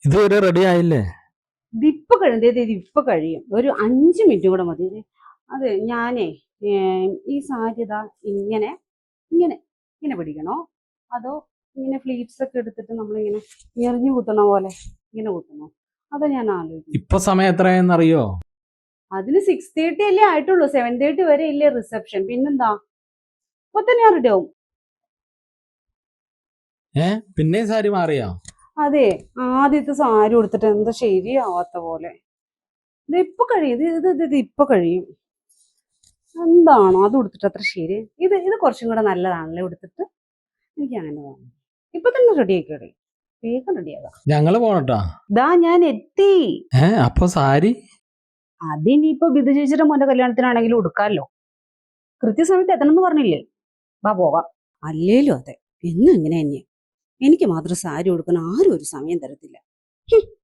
ഇതുവരെ റെഡി ആയില്ലേ? ഇതിപ്പൊ കഴിയും, ഇപ്പൊ കഴിയും. ഒരു 5 മിനിറ്റ് കൂടെ മതി. അതെ, ഞാനേ ഈ സാരി ഇതാ ഇങ്ങനെ ഇങ്ങനെ ഇങ്ങനെ പിടിക്കണോ, അതോ ഇങ്ങനെ ഫ്ലീറ്റ്സ് ഒക്കെ എടുത്തിട്ട് നമ്മളിങ്ങനെ എറിഞ്ഞു കുത്തണ പോലെ ഇങ്ങനെ കുത്തണോ? അതാ ഞാൻ ആലോചിക്കുന്നു. ഇപ്പൊ സമയം എത്രയെന്നറിയോ? അതിന് 6:30 അല്ലേ ആയിട്ടുള്ളൂ. 7:30 വരെ ഇല്ലേ റിസപ്ഷൻ. പിന്നെന്താ, ഇപ്പൊ തന്നെ ഞാൻ റെഡി ആവും. പിന്നെ സാരി മാറിയോ? അതെ, ആദ്യത്തെ സാരി ഉടുത്തിട്ട് എന്താ ശരിയാവാത്ത പോലെ. ഇത് ഇപ്പൊ കഴിയും, ഇത് ഇപ്പൊ കഴിയും. എന്താണോ അത് ഉടുത്തിട്ട് അത്ര ശരി. ഇത് കുറച്ചും കൂടെ നല്ലതാണല്ലേ ഉടുത്തിട്ട്. എനിക്ക് അങ്ങനെ തോന്നുന്നു. ഇപ്പൊ തന്നെ റെഡി ആയിക്കോളെ, വേഗം റെഡിയാകാം. ഞങ്ങള് പോണട്ടാ. ദാ ഞാൻ എത്തി. അപ്പൊ സാരി അതിനിപ്പോ ബിദു ചേച്ചിയുടെ മോന്റെ കല്യാണത്തിനാണെങ്കിലും ഉടുക്കാമല്ലോ. കൃത്യസമയത്ത് എത്തണം എന്ന് പറഞ്ഞില്ലേ? വാ പോവാം. അല്ലേലും അതെ, എന്നും ഇങ്ങനെ തന്നെ. എനിക്ക് മാത്രം സാരി ഉടുക്കാൻ ആരും ഒരു സമയം തരത്തില്ല.